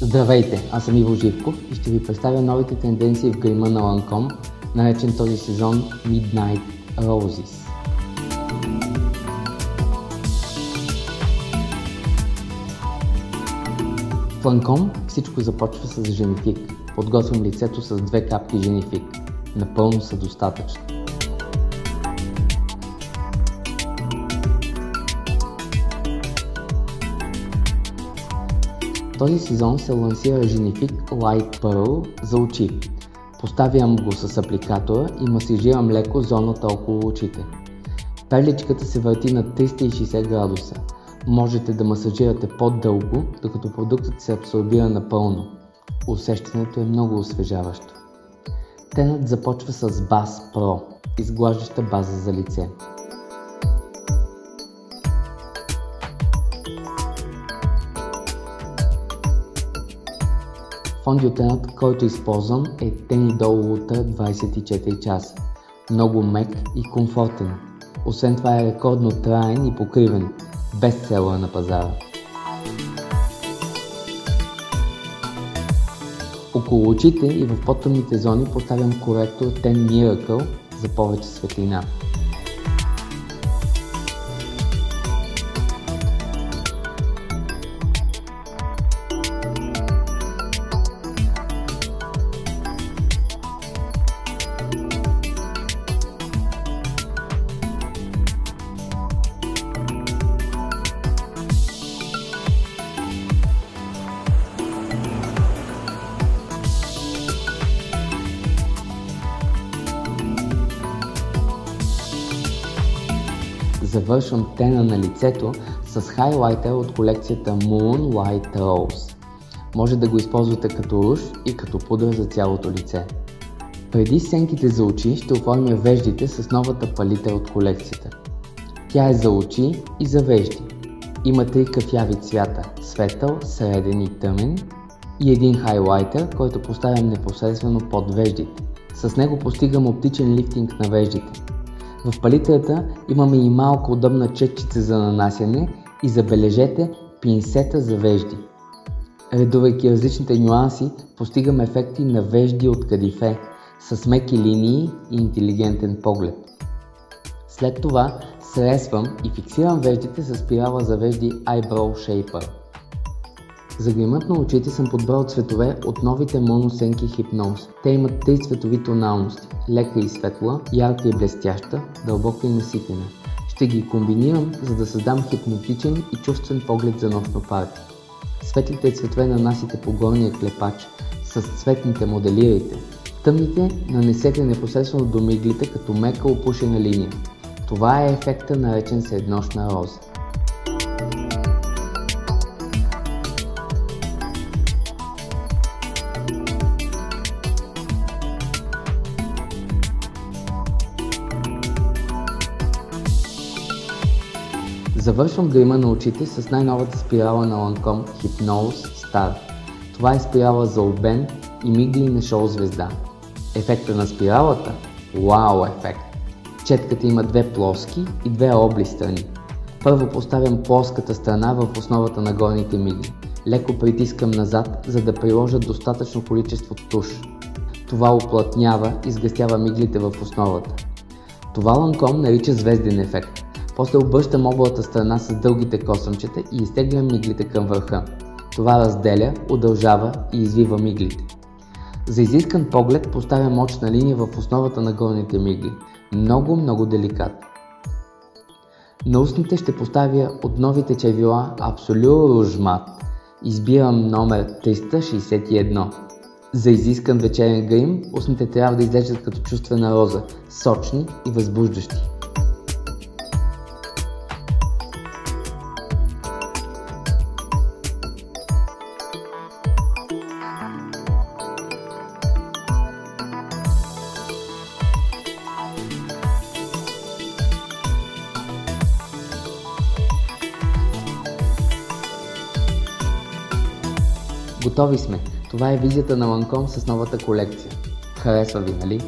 Здравейте, аз съм Иво Живков и ще ви представя новите тенденции в грима на Lancome, наречен този сезон Midnight Roses. В Lancome всичко започва с женифик. Подготвям лицето с 2 капки женифик. Напълно са достатъчни. Този сезон се лансира женифик Light Pearl за очи. Поставям го с апликатора и масажирам леко зоната около очите. Перличката се върти на 360 градуса. Можете да масажирате по-дълго, докато продуктът се абсорбира напълно. Усещането е много освежаващо. Тенът започва с Buzz Pro, изглаждаща база за лице. Фондиотенът, който използвам, е Tenidol Ultra 24 часа. Много мек и комфортен. Освен това е рекордно траен и покривен, бестселър на пазара. Около очите и в по-тъмните зони поставям коректор Ten Miracle за повече светлина. Завършвам тена на лицето с хайлайтер от колекцията Moonlight Rose. Може да го използвате като руж и като пудра за цялото лице. Преди сенките за очи ще оформя веждите с новата палитра от колекцията. Тя е за очи и за вежди. Има 3 кафяви цвята – светъл, среден и тъмен, и един хайлайтер, който поставям непосредствено под веждите. С него постигам оптичен лифтинг на веждите. В палитрата имаме и малко удобна четчица за нанасяне и, забележете, пинсета за вежди. Редувайки различните нюанси, постигам ефекти на вежди от кадифе с меки линии и интелигентен поглед. След това сресвам и фиксирам веждите с спирала за вежди Eyebrow Shaper. За гримът на очите съм подбрал цветове от новите моносенки Hypnose. Те имат 3 цветови тоналности – лека и светла, ярка и блестяща, дълбока и наситена. Ще ги комбинирам, за да създам хипнотичен и чувствен поглед за нощно парти. Светлите цветове нанасите по горния клепач, с цветните моделирайте. Тъмните нанесете непосредствено до миглите като мека опушена линия. Това е ефекта, наречен среднощна роза. Завършвам грима на очите с най-новата спирала на Lancome Hypnose Star. Това е спирала за обен и мигли на шоу звезда. Ефекта на спиралата? Вау ефект! Четката има 2 плоски и 2 обли страни. Първо поставям плоската страна в основата на горните мигли. Леко притискам назад, за да приложа достатъчно количество туш. Това уплътнява и сгъстява миглите в основата. Това Lancome нарича звезден ефект. После обръщам облата страна с дългите косъмчета и изтеглям миглите към върха. Това разделя, удължава и извива миглите. За изискан поглед поставям мощна линия в основата на горните мигли. Много деликатно. На устните ще поставя от новите червила Absolute Rouge Matte. Избирам номер 361. За изискан вечерен грим, устните трябва да изглеждат като чувствена роза, сочни и възбуждащи. Готови сме! Това е визията на Lancome с новата колекция. Харесва ви, нали?